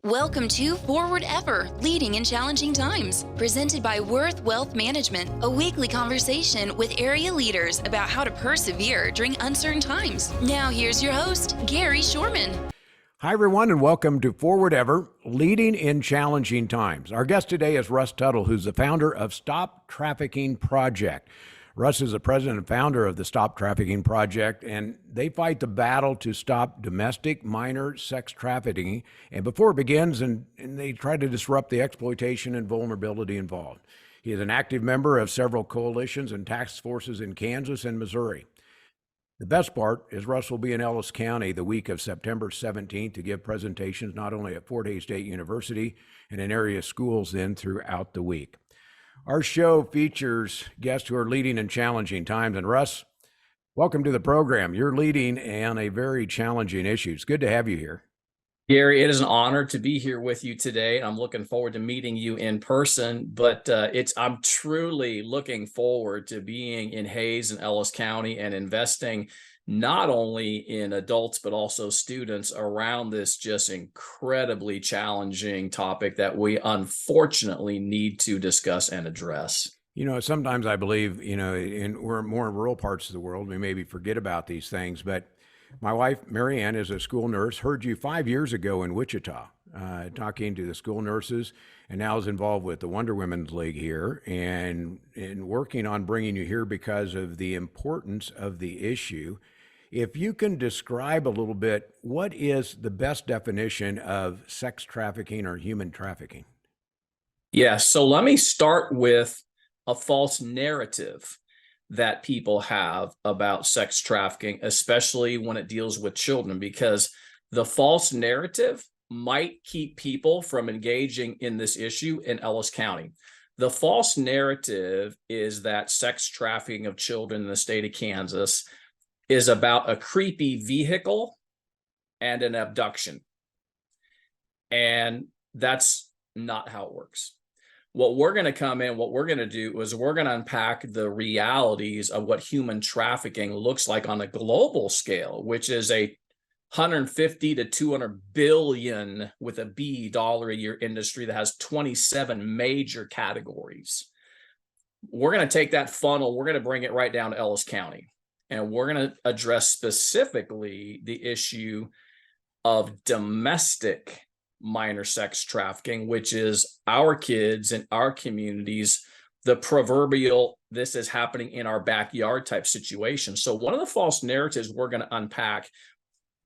Welcome to Forward Ever, Leading in Challenging Times, presented by Worth Wealth Management, a weekly conversation with area leaders about how to persevere during uncertain times. Now here's your host, Gary Shorman. Hi, everyone, and welcome to Forward Ever, Leading in Challenging Times. Our guest today is Russ Tuttle, who's the founder of Stop Trafficking Project. Russ is the president and founder of the Stop Trafficking Project, and they fight the battle to stop domestic minor sex trafficking. And before it begins, and they try to disrupt the exploitation and vulnerability involved. He is an active member of several coalitions and task forces in Kansas and Missouri. The best part is Russ will be in Ellis County the week of September 17th to give presentations not only at Fort Hays State University and in area schools then throughout the week. Our show features guests who are leading in challenging times. And Russ, welcome to the program. You're leading on a very challenging issue. It's good to have you here. Gary, it is an honor to be here with you today. I'm looking forward to meeting you in person, but I'm truly looking forward to being in Hays and Ellis County and investing not only in adults, but also students around this just incredibly challenging topic that we unfortunately need to discuss and address. You know, sometimes I believe, we're more in rural parts of the world, we maybe forget about these things, but my wife, Marianne, is a school nurse, heard you 5 years ago in Wichita, talking to the school nurses, and now is involved with the Wonder Women's League here and working on bringing you here because of the importance of the issue. If you can describe a little bit, what is the best definition of sex trafficking or human trafficking? Yeah, so let me start with a false narrative that people have about sex trafficking, especially when it deals with children, because the false narrative might keep people from engaging in this issue in Ellis County. The false narrative is that sex trafficking of children in the state of Kansas is about a creepy vehicle and an abduction. And that's not how it works. What we're going to do is we're going to unpack the realities of what human trafficking looks like on a global scale, which is a 150 to 200 billion with a B dollar a year industry that has 27 major categories. We're going to take that funnel, we're going to bring it right down to Ellis County, and we're going to address specifically the issue of domestic minor sex trafficking, which is our kids in our communities, the proverbial this is happening in our backyard type situation. So one of the false narratives we're going to unpack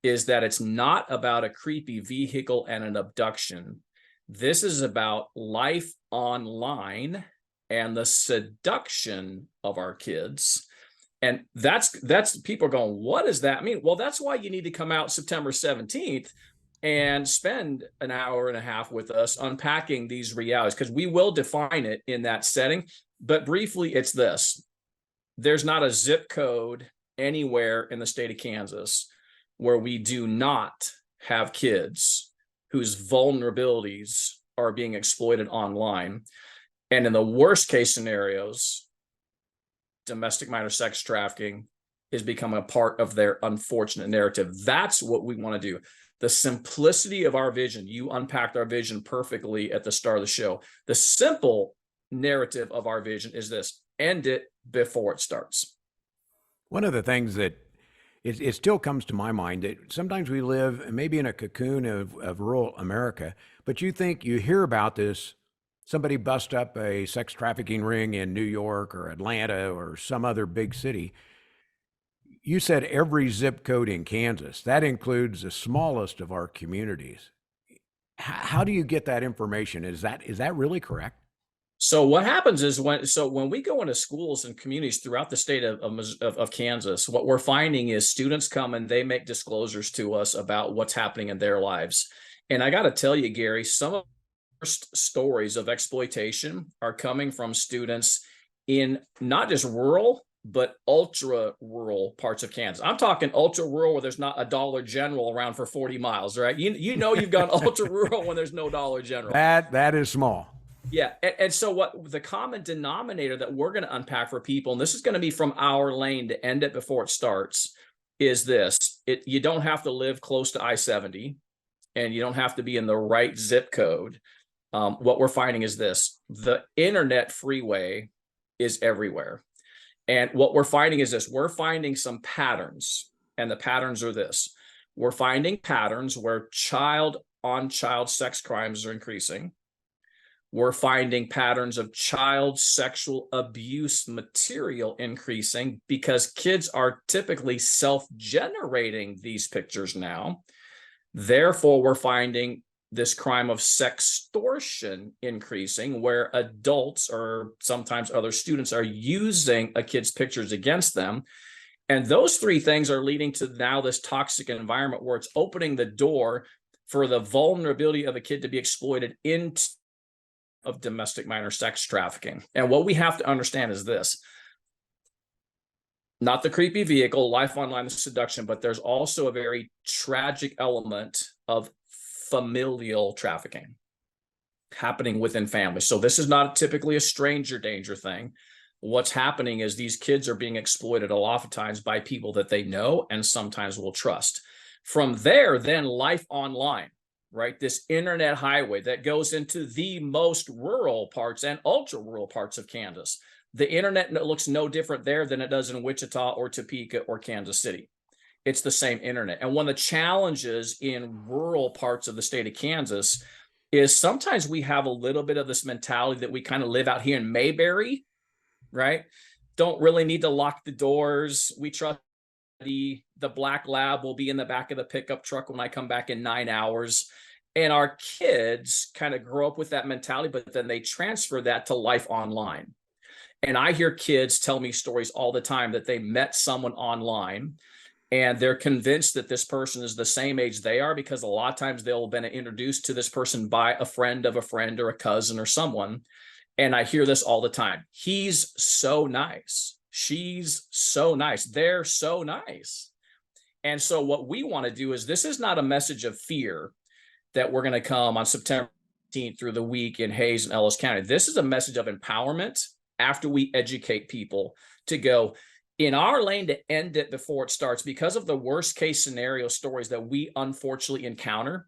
is that it's not about a creepy vehicle and an abduction. This is about life online and the seduction of our kids. And that's people are going, what does that mean? Well, that's why you need to come out September 17th and spend an hour and a half with us unpacking these realities, because we will define it in that setting. But briefly, it's this. There's not a zip code anywhere in the state of Kansas where we do not have kids whose vulnerabilities are being exploited online. And in the worst case scenarios, domestic minor sex trafficking is becoming a part of their unfortunate narrative. That's what we want to do. The simplicity of our vision, you unpacked our vision perfectly at the start of the show. The simple narrative of our vision is this: end it before it starts. One of the things that it still comes to my mind that sometimes we live maybe in a cocoon of rural America, but you hear about this, somebody bust up a sex trafficking ring in New York or Atlanta or some other big city. You said every zip code in Kansas. That includes the smallest of our communities. How do you get that information? Is that really correct? So what happens is when we go into schools and communities throughout the state of Kansas, what we're finding is students come and they make disclosures to us about what's happening in their lives. And I got to tell you, Gary, some of the first stories of exploitation are coming from students in not just rural, but ultra rural parts of Kansas. I'm talking ultra rural where there's not a Dollar General around for 40 miles, right? You know you've gone ultra rural when there's no Dollar General. That is small. Yeah. And so what the common denominator that we're going to unpack for people, and this is going to be from our lane to end it before it starts, is this. You don't have to live close to I-70. and you don't have to be in the right zip code. What we're finding is this: the internet freeway is everywhere. And what we're finding is this: we're finding some patterns, and the patterns are this. We're finding patterns where child-on-child sex crimes are increasing. We're finding patterns of child sexual abuse material increasing because kids are typically self-generating these pictures now. Therefore, we're finding this crime of sextortion increasing, where adults or sometimes other students are using a kid's pictures against them. And those three things are leading to now this toxic environment where it's opening the door for the vulnerability of a kid to be exploited into of domestic minor sex trafficking. And what we have to understand is this: not the creepy vehicle, life online seduction, but there's also a very tragic element of familial trafficking happening within families. So this is not typically a stranger danger thing. What's happening is these kids are being exploited a lot of times by people that they know and sometimes will trust. From there, then life online, right? This internet highway that goes into the most rural parts and ultra rural parts of Kansas. The internet looks no different there than it does in Wichita or Topeka or Kansas City. It's the same internet. And one of the challenges in rural parts of the state of Kansas is sometimes we have a little bit of this mentality that we kind of live out here in Mayberry, right? Don't really need to lock the doors. We trust the black lab will be in the back of the pickup truck when I come back in 9 hours. And our kids kind of grow up with that mentality, but then they transfer that to life online. And I hear kids tell me stories all the time that they met someone online and they're convinced that this person is the same age they are, because a lot of times they'll have been introduced to this person by a friend of a friend or a cousin or someone. And I hear this all the time: he's so nice, she's so nice, they're so nice. And so what we want to do is, this is not a message of fear that we're going to come on September 18th through the week in Hays and Ellis County. This is a message of empowerment after we educate people to go in our lane to end it before it starts, because of the worst case scenario stories that we unfortunately encounter.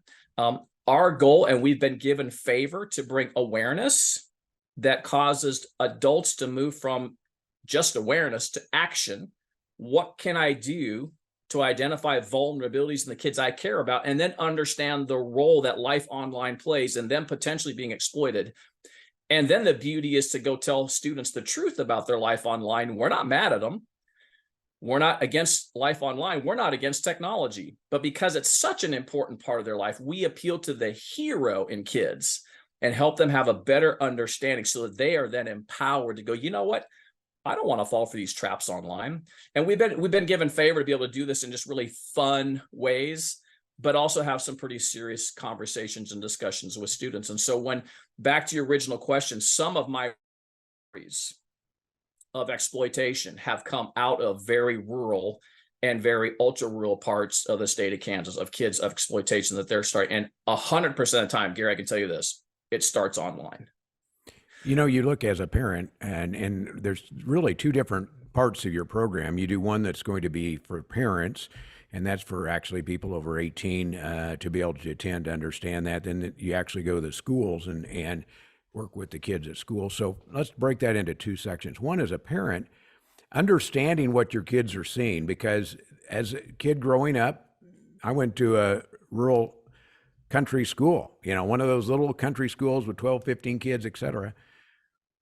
Our goal, and we've been given favor to bring awareness that causes adults to move from just awareness to action. What can I do to identify vulnerabilities in the kids I care about, and then understand the role that life online plays and them potentially being exploited? And then the beauty is to go tell students the truth about their life online. We're not mad at them. We're not against life online. We're not against technology. But because it's such an important part of their life, we appeal to the hero in kids and help them have a better understanding so that they are then empowered to go, you know what? I don't want to fall for these traps online. And we've been given favor to be able to do this in just really fun ways, but also have some pretty serious conversations and discussions with students. And so when, back to your original question, some of my stories of exploitation have come out of very rural and very ultra rural parts of the state of Kansas, of kids of exploitation that they're starting. And 100% of the time, Gary, I can tell you this: it starts online. You know, you look as a parent, and there's really two different parts of your program. You do one that's going to be for parents, and that's for actually people over 18 to be able to attend, to understand that. Then you actually go to the schools and work with the kids at school. So let's break that into two sections. One is a parent, understanding what your kids are seeing, because as a kid growing up, I went to a rural country school, you know, one of those little country schools with 12, 15 kids, et cetera.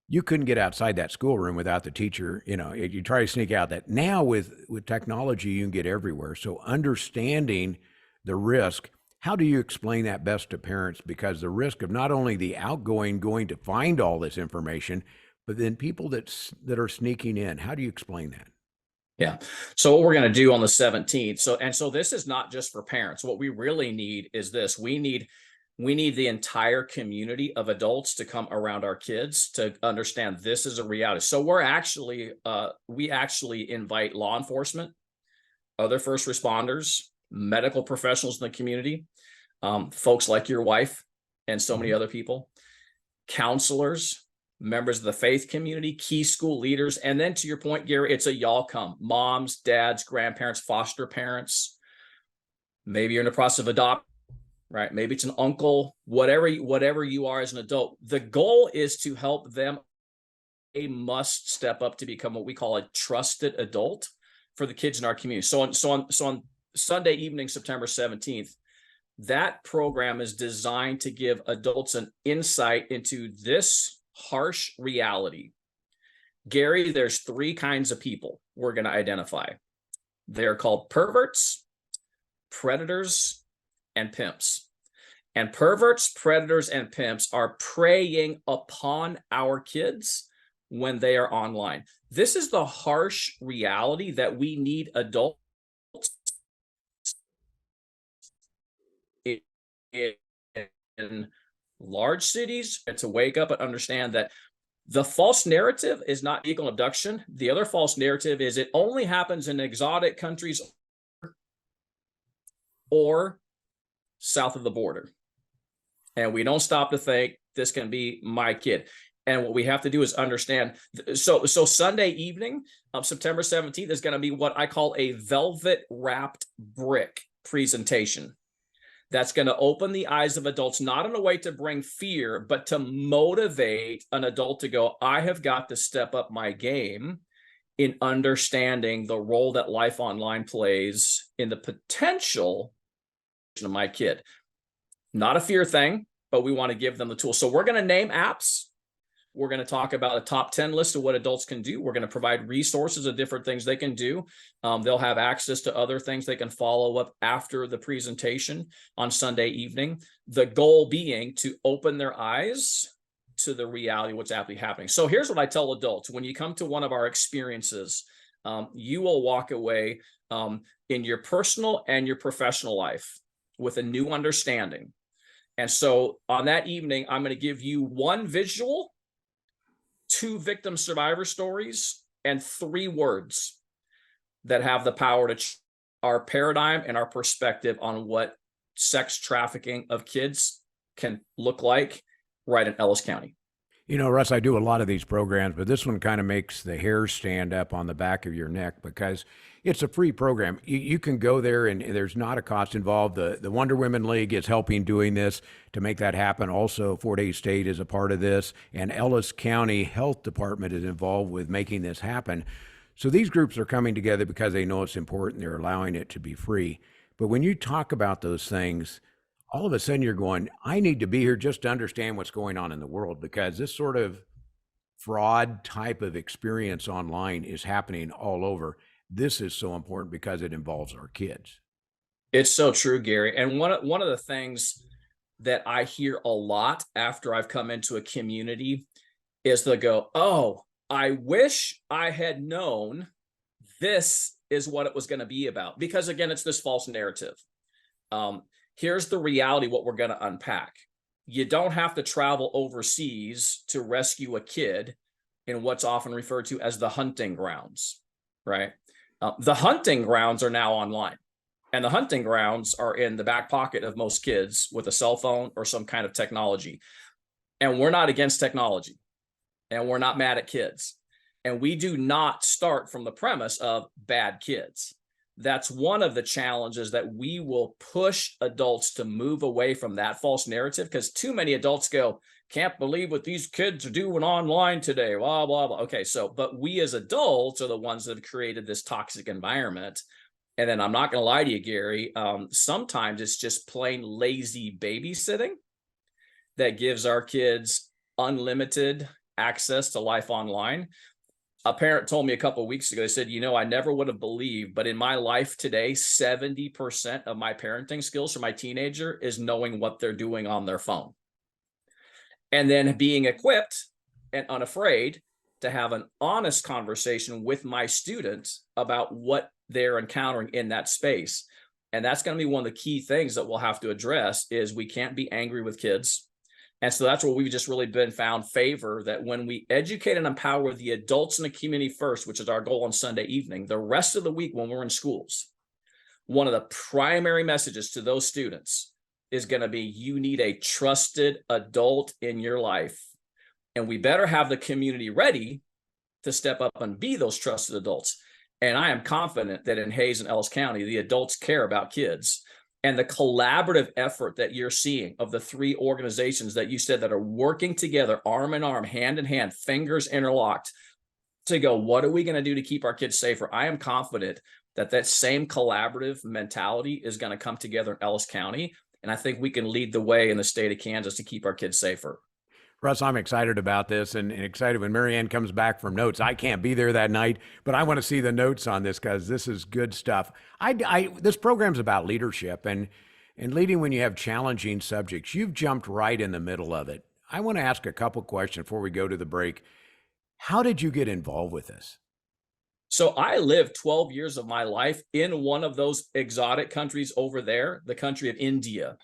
You couldn't get outside that schoolroom without the teacher. You know, you try to sneak out. That now with technology, you can get everywhere. So understanding the risk, how do you explain that best to parents? Because the risk of not only the outgoing going to find all this information, but then people that are sneaking in, how do you explain that? Yeah. So what we're going to do on the 17th. So this is not just for parents. What we really need is this: we need the entire community of adults to come around our kids to understand this is a reality. So we actually invite law enforcement, other first responders, medical professionals in the community, folks like your wife and so many other people, counselors, members of the faith community, key school leaders. And then to your point, Gary, it's a y'all come: moms, dads, grandparents, foster parents. Maybe you're in the process of adopting. right? Maybe it's an uncle, whatever you are as an adult. The goal is to help them. They must step up to become what we call a trusted adult for the kids in our community. So on Sunday evening, September 17th, that program is designed to give adults an insight into this harsh reality. Gary, there's three kinds of people we're going to identify. They're called perverts, predators, and pimps. And perverts, predators, and pimps are preying upon our kids when they are online. This is the harsh reality that we need adults in large cities to wake up and understand that the false narrative is not equal abduction. The other false narrative is it only happens in exotic countries or south of the border. And we don't stop to think this can be my kid. And what we have to do is understand. So Sunday evening of September 17th is going to be what I call a velvet wrapped brick presentation. That's going to open the eyes of adults, not in a way to bring fear, but to motivate an adult to go, I have got to step up my game in understanding the role that life online plays in the potential of my kid. Not a fear thing, but we want to give them the tools. So we're going to name apps. We're going to talk about a top 10 list of what adults can do. We're going to provide resources of different things they can do. They'll have access to other things they can follow up after the presentation on Sunday evening. The goal being to open their eyes to the reality of what's actually happening. So here's what I tell adults. When you come to one of our experiences, you will walk away in your personal and your professional life with a new understanding. And so on that evening, I'm going to give you one visual, 2 victim survivor stories, and 3 words that have the power to change our paradigm and our perspective on what sex trafficking of kids can look like right in Ellis County. You know, Russ, I do a lot of these programs, but this one kind of makes the hairs stand up on the back of your neck because it's a free program. You can go there and there's not a cost involved. The Wonder Women League is helping doing this to make that happen. Also, Fort Hays State is a part of this, and Ellis County Health Department is involved with making this happen. So these groups are coming together because they know it's important. They're allowing it to be free. But when you talk about those things, all of a sudden you're going, I need to be here just to understand what's going on in the world, because this sort of fraud type of experience online is happening all over. This is so important because it involves our kids. It's so true, Gary. And one of the things that I hear a lot after I've come into a community is they'll go, oh, I wish I had known this is what it was going to be about. Because again, it's this false narrative. Here's the reality, what we're going to unpack. You don't have to travel overseas to rescue a kid in what's often referred to as the hunting grounds, right? The hunting grounds are now online, and the hunting grounds are in the back pocket of most kids with a cell phone or some kind of technology. And we're not against technology, and we're not mad at kids. And we do not start from the premise of bad kids. That's one of the challenges that we will push adults to move away from that false narrative, because too many adults go, can't believe what these kids are doing online today, blah, blah, blah. Okay, so, but we as adults are the ones that have created this toxic environment. And then I'm not going to lie to you, Gary, sometimes it's just plain lazy babysitting that gives our kids unlimited access to life online. A parent told me a couple of weeks ago, they said, I never would have believed, but in my life today, 70% of my parenting skills for my teenager is knowing what they're doing on their phone. And then being equipped and unafraid to have an honest conversation with my students about what they're encountering in that space. And that's going to be one of the key things that we'll have to address is we can't be angry with kids. And so that's where we've just really been found favor, that when we educate and empower the adults in the community first, which is our goal on Sunday evening, the rest of the week when we're in schools, one of the primary messages to those students is going to be, you need a trusted adult in your life. And we better have the community ready to step up and be those trusted adults. And I am confident that in Hays and Ellis County, the adults care about kids. And the collaborative effort that you're seeing of the three organizations that you said that are working together, arm in arm, hand in hand, fingers interlocked, to go, what are we going to do to keep our kids safer? I am confident that that same collaborative mentality is going to come together in Ellis County. And I think we can lead the way in the state of Kansas to keep our kids safer. Russ, I'm excited about this and excited when Marianne comes back from notes. I can't be there that night, but I want to see the notes on this because this is good stuff. This program's about leadership and leading when you have challenging subjects. You've jumped right in the middle of it. I want to ask a couple questions before we go to the break. How did you get involved with this? So I lived 12 years of my life in one of those exotic countries over there, the country of India.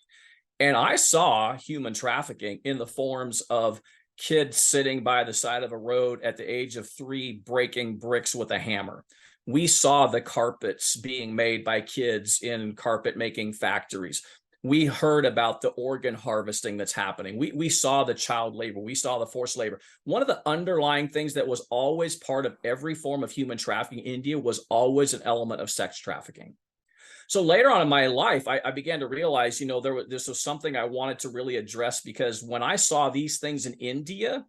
And I saw human trafficking in the forms of kids sitting by the side of a road at the age of 3, breaking bricks with a hammer. We saw the carpets being made by kids in carpet making factories. We heard about the organ harvesting that's happening. We saw the child labor. We saw the forced labor. One of the underlying things that was always part of every form of human trafficking in India was always an element of sex trafficking. So later on in my life, I began to realize, this was something I wanted to really address, because when I saw these things in India,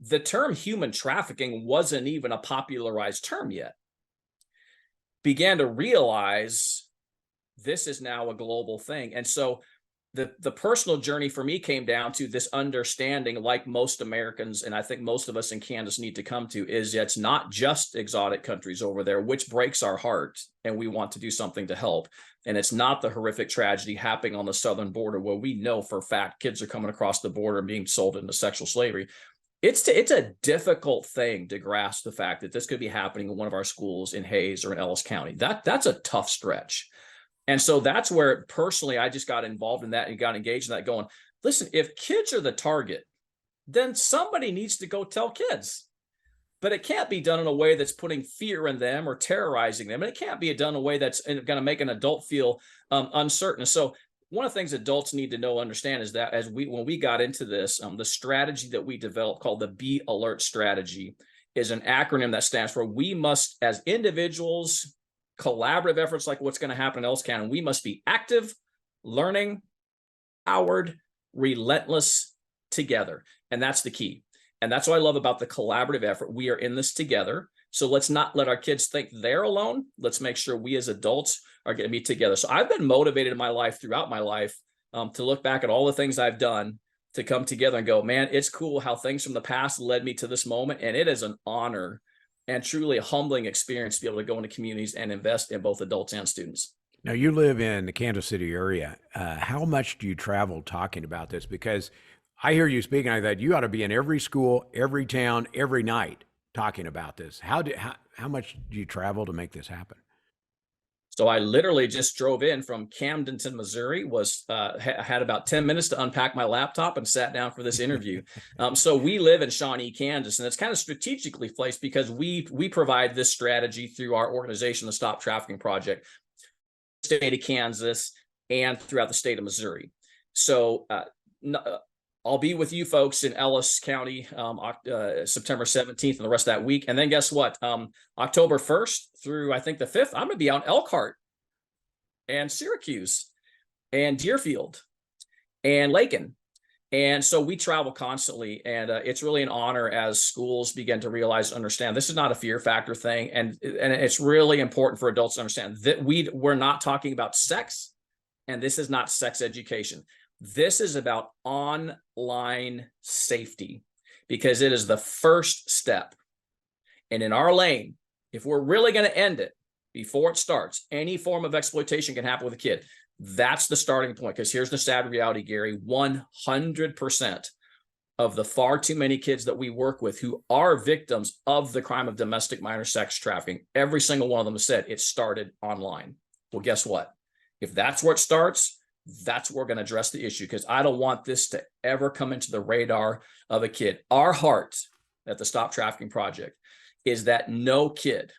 the term human trafficking wasn't even a popularized term yet. Began to realize this is now a global thing. And so the personal journey for me came down to this understanding, like most Americans, and I think most of us in Kansas need to come to, is it's not just exotic countries over there, which breaks our heart, and we want to do something to help. And it's not the horrific tragedy happening on the southern border, where we know for a fact kids are coming across the border and being sold into sexual slavery. It's a difficult thing to grasp the fact that this could be happening in one of our schools in Hayes or in Ellis County. That's a tough stretch. And so that's where personally I just got involved in that and got engaged in that, going, listen, if kids are the target, then somebody needs to go tell kids. But it can't be done in a way that's putting fear in them or terrorizing them. And it can't be done in a way that's going to make an adult feel uncertain. So one of the things adults need to know, understand, is that when we got into this, the strategy that we developed, called the Be Alert strategy, is an acronym that stands for: we must, as individuals, collaborative efforts like what's going to happen in Ellis County, we must be active, learning, empowered, relentless, together. And that's the key. And that's what I love about the collaborative effort. We are in this together. So let's not let our kids think they're alone. Let's make sure we as adults are going to be together. So I've been motivated in my life, throughout my life, to look back at all the things I've done, to come together and go, man, it's cool how things from the past led me to this moment. And it is an honor and truly a humbling experience to be able to go into communities and invest in both adults and students. Now, you live in the Kansas City area. How much do you travel talking about this? Because I hear you speaking like that. You ought to be in every school, every town, every night talking about this. How much do you travel to make this happen? So I literally just drove in from Camdenton, Missouri, had about 10 minutes to unpack my laptop and sat down for this interview. So we live in Shawnee, Kansas, and it's kind of strategically placed because we provide this strategy through our organization, the Stop Trafficking Project, state of Kansas and throughout the state of Missouri. So I'll be with you folks in Ellis County September 17th and the rest of that week. And then guess what? October 1st through, I think, the 5th, I'm going to be out in Elkhart and Syracuse and Deerfield and Lakin. And so we travel constantly. And it's really an honor as schools begin to realize, understand this is not a fear factor thing. And it's really important for adults to understand that we're not talking about sex, and this is not sex education. This is about online safety, because it is the first step. And in our lane, if we're really going to end it before it starts, any form of exploitation can happen with a kid. That's the starting point. Because here's the sad reality, Gary: 100% of the far too many kids that we work with who are victims of the crime of domestic minor sex trafficking, every single one of them has said it started online. Well, guess what? If that's where it starts, that's where we're going to address the issue, because I don't want this to ever come into the radar of a kid. Our heart at the Stop Trafficking Project is that no kid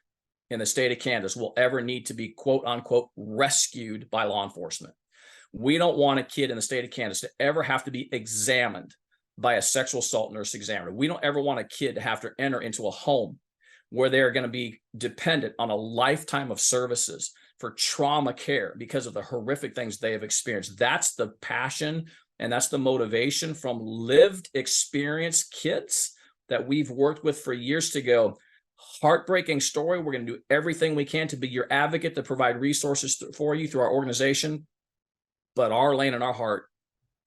in the state of Kansas will ever need to be, quote unquote, rescued by law enforcement. We don't want a kid in the state of Kansas to ever have to be examined by a sexual assault nurse examiner. We don't ever want a kid to have to enter into a home where they're going to be dependent on a lifetime of services for trauma care because of the horrific things they have experienced. That's the passion and that's the motivation from lived experience kids that we've worked with for years to go. Heartbreaking story. We're going to do everything we can to be your advocate, to provide resources for you through our organization. But our lane and our heart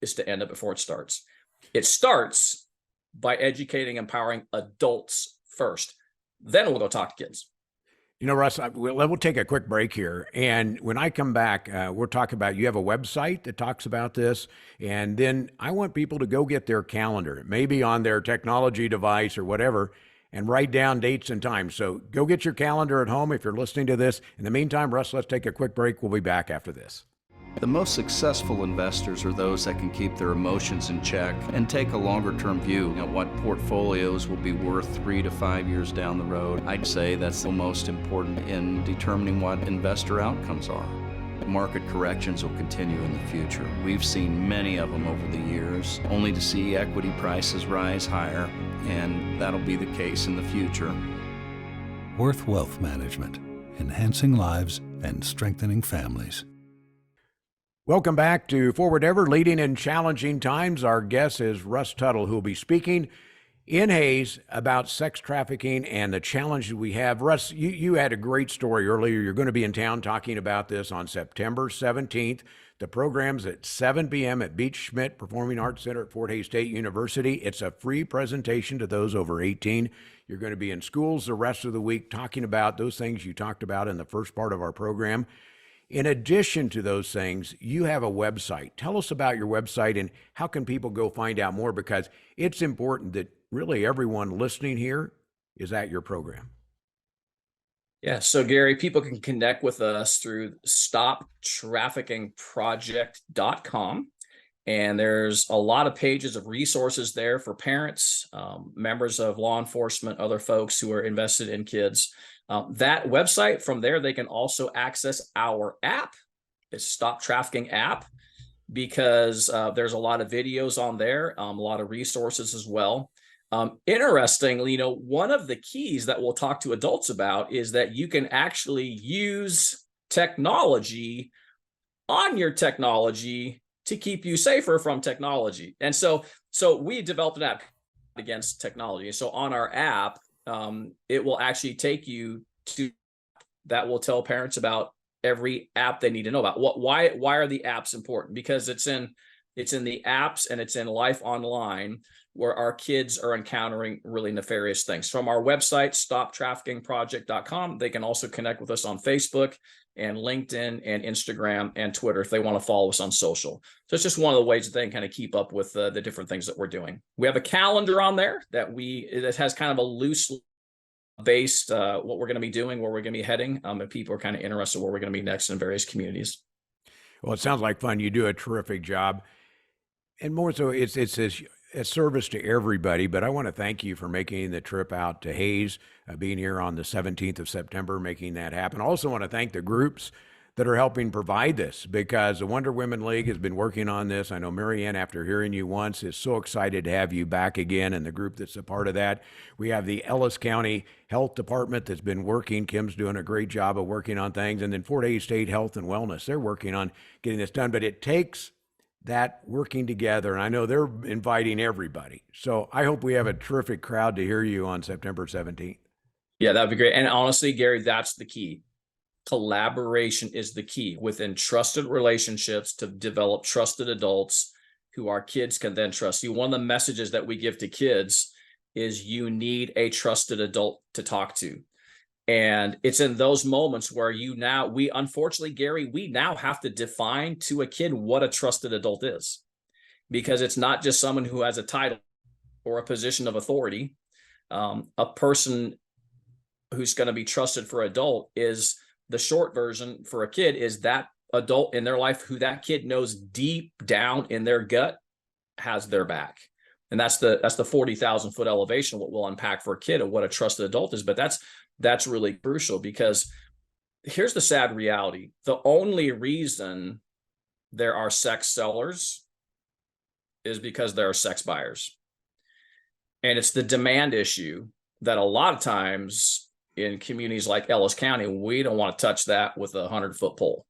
is to end it before it starts. It starts by educating, empowering adults first. Then we'll go talk to kids. You know, Russ, we'll take a quick break here. And when I come back, we'll talk about, you have a website that talks about this. And then I want people to go get their calendar, maybe on their technology device or whatever, and write down dates and times. So go get your calendar at home if you're listening to this. In the meantime, Russ, let's take a quick break. We'll be back after this. The most successful investors are those that can keep their emotions in check and take a longer-term view of what portfolios will be worth 3 to 5 years down the road. I'd say that's the most important in determining what investor outcomes are. Market corrections will continue in the future. We've seen many of them over the years, only to see equity prices rise higher, and that'll be the case in the future. Worth Wealth Management, enhancing lives and strengthening families. Welcome back to Forward Ever, Leading in Challenging Times. Our guest is Russ Tuttle, who will be speaking in Hays about sex trafficking and the challenges we have. Russ, you had a great story earlier. You're going to be in town talking about this on September 17th. The program's at 7 p.m. at Beach Schmidt Performing Arts Center at Fort Hays State University. It's a free presentation to those over 18. You're going to be in schools the rest of the week talking about those things you talked about in the first part of our program. In addition to those things, you have a website. Tell us about your website and how can people go find out more, because it's important that really everyone listening here is at your program. Yeah, so Gary, people can connect with us through stoptraffickingproject.com. And there's a lot of pages of resources there for parents, members of law enforcement, other folks who are invested in kids. That website, from there, they can also access our app. It's Stop Trafficking app, because there's a lot of videos on there, a lot of resources as well. Interestingly, one of the keys that we'll talk to adults about is that you can actually use technology on your technology to keep you safer from technology. And so we developed an app against technology. So on our app, it will actually take you to that will tell parents about every app they need to know about. Why are the apps important? Because it's in the apps and it's in life online where our kids are encountering really nefarious things. From our website, stoptraffickingproject.com, they can also connect with us on Facebook and LinkedIn and Instagram and Twitter if they want to follow us on social. So it's just one of the ways that they can kind of keep up with the different things that we're doing. We have a calendar on there that has kind of a loose based what we're going to be doing, where we're going to be heading. If people are kind of interested where we're going to be next in various communities. Well, it sounds like fun. You do a terrific job. And more so, it's a service to everybody, but I want to thank you for making the trip out to Hays, being here on the 17th of September, making that happen. I also want to thank the groups that are helping provide this, because the Wonder Women League has been working on this. I know Marianne, after hearing you once, is so excited to have you back again, and the group that's a part of that. We have the Ellis County Health Department that's been working. Kim's doing a great job of working on things. And then Fort Hays State Health and Wellness, they're working on getting this done. But it takes that working together, and I know they're inviting everybody. So I hope we have a terrific crowd to hear you on September 17th. Yeah, that'd be great. And honestly, Gary, that's the key. Collaboration is the key within trusted relationships to develop trusted adults who our kids can then trust. One of the messages that we give to kids is you need a trusted adult to talk to. And it's in those moments where unfortunately, Gary, we now have to define to a kid what a trusted adult is, because it's not just someone who has a title or a position of authority. A person who's going to be trusted for adult is the short version for a kid is that adult in their life who that kid knows deep down in their gut has their back. And that's the 40,000 foot elevation, what we'll unpack for a kid of what a trusted adult is. But that's really crucial, because here's the sad reality. The only reason there are sex sellers is because there are sex buyers. And it's the demand issue that a lot of times in communities like Ellis County, we don't want to touch that with a 100-foot pole.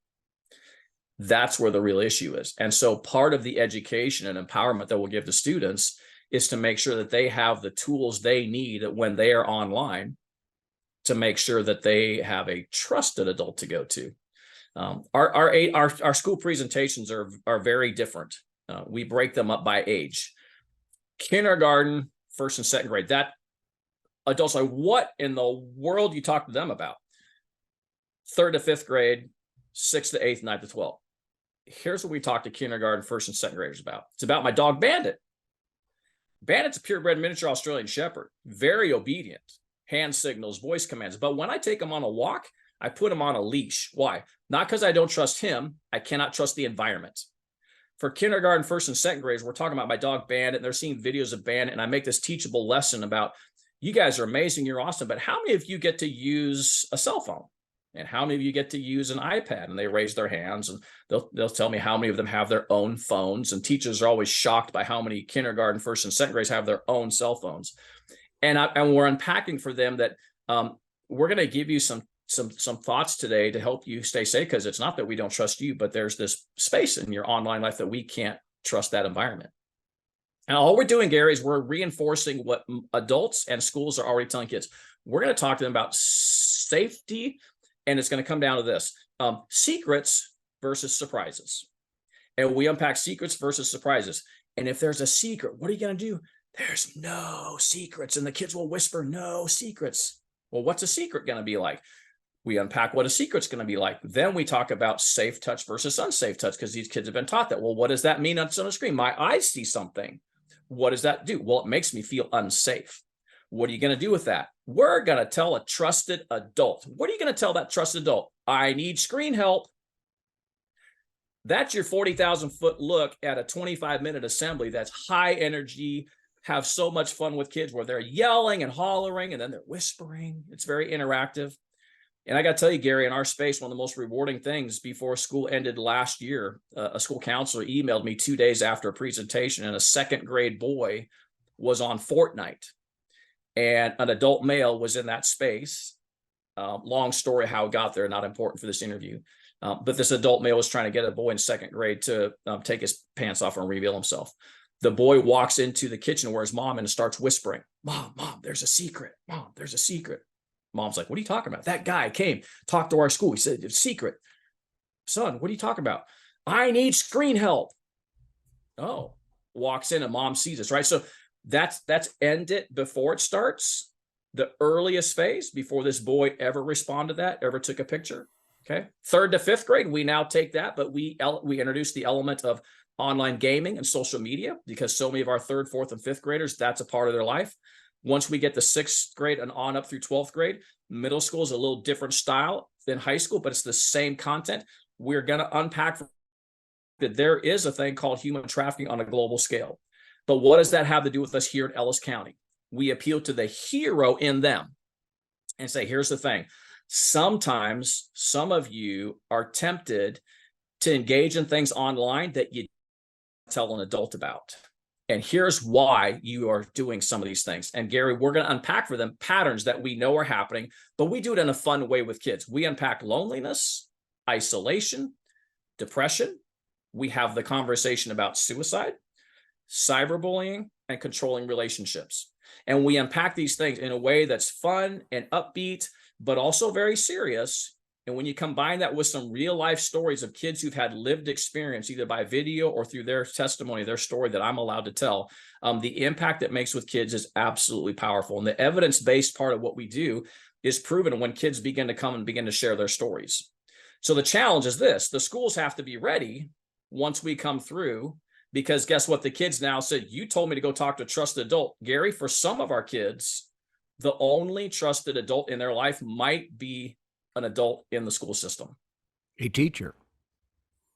That's where the real issue is. And so part of the education and empowerment that we'll give to students is to make sure that they have the tools they need when they are online to make sure that they have a trusted adult to go to. Our school presentations are very different. We break them up by age. Kindergarten, first and second grade, that adults are, what in the world you talk to them about? Third to fifth grade, sixth to eighth, ninth to 12th. Here's what we talk to kindergarten, first and second graders about. It's about my dog Bandit. Bandit's a purebred miniature Australian Shepherd, very obedient, hand signals, voice commands. But when I take him on a walk, I put him on a leash. Why? Not because I don't trust him. I cannot trust the environment. For kindergarten, first and second graders, we're talking about my dog Bandit, and they're seeing videos of Bandit, and I make this teachable lesson about, you guys are amazing, you're awesome, but how many of you get to use a cell phone? And how many of you get to use an iPad? And they raise their hands, and they'll tell me how many of them have their own phones. And teachers are always shocked by how many kindergarten, first and second graders have their own cell phones. And we're unpacking for them that we're going to give you some thoughts today to help you stay safe, because it's not that we don't trust you, but there's this space in your online life that we can't trust that environment. And all we're doing, Gary, is we're reinforcing what adults and schools are already telling kids. We're going to talk to them about safety. And it's going to come down to this, secrets versus surprises. And we unpack secrets versus surprises. And if there's a secret, what are you going to do? There's no secrets. And the kids will whisper, no secrets. Well, what's a secret going to be like? We unpack what a secret's going to be like. Then we talk about safe touch versus unsafe touch, because these kids have been taught that. Well, what does that mean on a screen? My eyes see something. What does that do? Well, it makes me feel unsafe. What are you going to do with that? We're going to tell a trusted adult. What are you going to tell that trusted adult? I need screen help. That's your 40,000-foot look at a 25-minute assembly that's high energy, have so much fun with kids where they're yelling and hollering, and then they're whispering. It's very interactive. And I got to tell you, Gary, in our space, one of the most rewarding things before school ended last year, a school counselor emailed me 2 days after a presentation, and a second grade boy was on Fortnite. And an adult male was in that space. Long story how it got there, not important for this interview. But this adult male was trying to get a boy in second grade to take his pants off and reveal himself. The boy walks into the kitchen where his mom and starts whispering, Mom, there's a secret. Mom, there's a secret. Mom's like, what are you talking about? That guy came, talked to our school. He said, it's a secret. Son, what are you talking about? I need screen help. Oh, walks in and mom sees us, right? So that's end it before it starts. The earliest phase before this boy ever responded to that, ever took a picture. Okay. Third to fifth grade, we now take that, but we introduce the element of online gaming and social media, because so many of our third, fourth, and fifth graders, that's a part of their life. Once we get to sixth grade and on up through 12th grade, middle school is a little different style than high school, but it's the same content. We're going to unpack that there is a thing called human trafficking on a global scale. But what does that have to do with us here in Ellis County? We appeal to the hero in them and say, here's the thing. Sometimes some of you are tempted to engage in things online that you tell an adult about. And here's why you are doing some of these things. And Gary, we're going to unpack for them patterns that we know are happening, but we do it in a fun way with kids. We unpack loneliness, isolation, depression. We have the conversation about suicide, cyberbullying, and controlling relationships. And we unpack these things in a way that's fun and upbeat, but also very serious. And when you combine that with some real life stories of kids who've had lived experience, either by video or through their testimony, their story that I'm allowed to tell, the impact it makes with kids is absolutely powerful. And the evidence-based part of what we do is proven when kids begin to come and begin to share their stories. So the challenge is this: the schools have to be ready once we come through, because guess what? The kids now said, you told me to go talk to a trusted adult. Gary, for some of our kids, the only trusted adult in their life might be an adult in the school system. A teacher,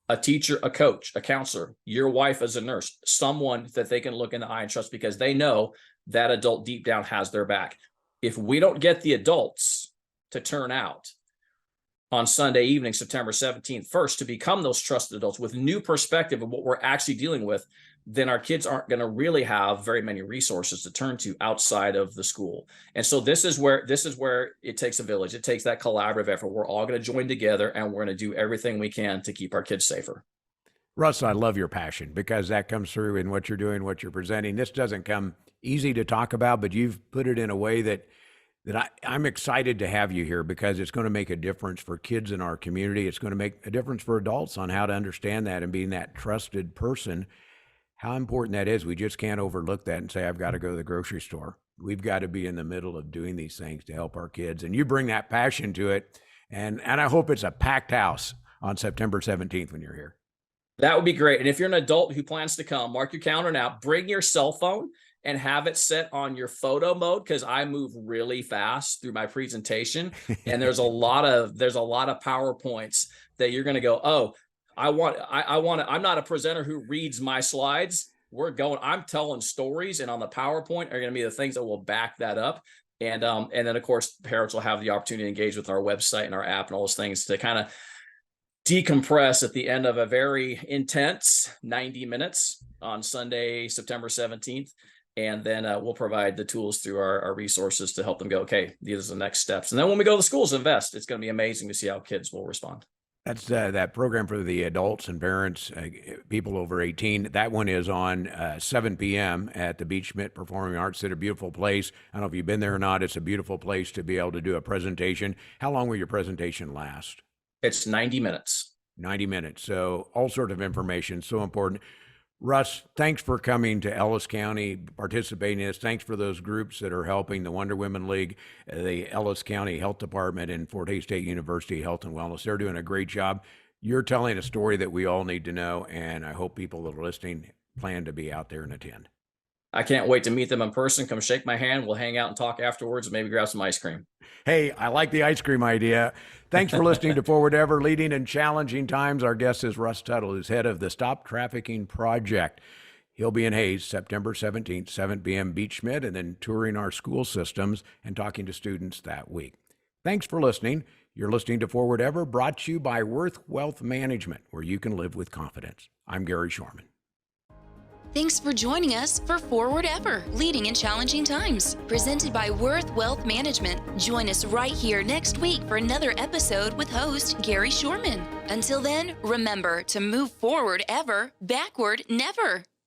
a coach, a counselor, your wife as a nurse, someone that they can look in the eye and trust, because they know that adult deep down has their back. If we don't get the adults to turn out on Sunday evening, September 17th, first, to become those trusted adults with new perspective of what we're actually dealing with, then our kids aren't going to really have very many resources to turn to outside of the school. And so this is where it takes a village. It takes that collaborative effort. We're all going to join together, and we're going to do everything we can to keep our kids safer. Russ, I love your passion because that comes through in what you're doing, what you're presenting. This doesn't come easy to talk about, but you've put it in a way that I'm excited to have you here because it's going to make a difference for kids in our community. It's going to make a difference for adults on how to understand that and being that trusted person, how important that is. We just can't overlook that and say, I've got to go to the grocery store. We've got to be in the middle of doing these things to help our kids. And you bring that passion to it. And I hope it's a packed house on September 17th when you're here. That would be great. And if you're an adult who plans to come, mark your calendar now, bring your cell phone and have it set on your photo mode, because I move really fast through my presentation. And there's a lot of PowerPoints that you're going to go, oh, I'm not a presenter who reads my slides. I'm telling stories, and on the PowerPoint are going to be the things that will back that up. And then of course, parents will have the opportunity to engage with our website and our app and all those things to kind of decompress at the end of a very intense 90 minutes on Sunday, September 17th. And then we'll provide the tools through our resources to help them go, okay, these are the next steps. And then when we go to the schools, invest. It's going to be amazing to see how kids will respond. That's that program for the adults and parents, people over 18. That one is on 7 p.m. at the Beach Schmidt Performing Arts Center. Beautiful place. I don't know if you've been there or not. It's a beautiful place to be able to do a presentation. How long will your presentation last? It's 90 minutes. 90 minutes. So all sorts of information. So important. Russ, thanks for coming to Ellis County, participating in this. Thanks for those groups that are helping, the Wonder Women League, the Ellis County Health Department, and Fort Hays State University Health and Wellness. They're doing a great job. You're telling a story that we all need to know, and I hope people that are listening plan to be out there and attend. I can't wait to meet them in person. Come shake my hand. We'll hang out and talk afterwards and maybe grab some ice cream. Hey, I like the ice cream idea. Thanks for listening to Forward Ever, Leading in Challenging Times. Our guest is Russ Tuttle, who's head of the Stop Trafficking Project. He'll be in Hays September 17th, 7 p.m. Beach Schmidt, and then touring our school systems and talking to students that week. Thanks for listening. You're listening to Forward Ever, brought to you by Worth Wealth Management, where you can live with confidence. I'm Gary Shorman. Thanks for joining us for Forward Ever, Leading in Challenging Times, presented by Worth Wealth Management. Join us right here next week for another episode with host Gary Shorman. Until then, remember to move forward ever, backward never.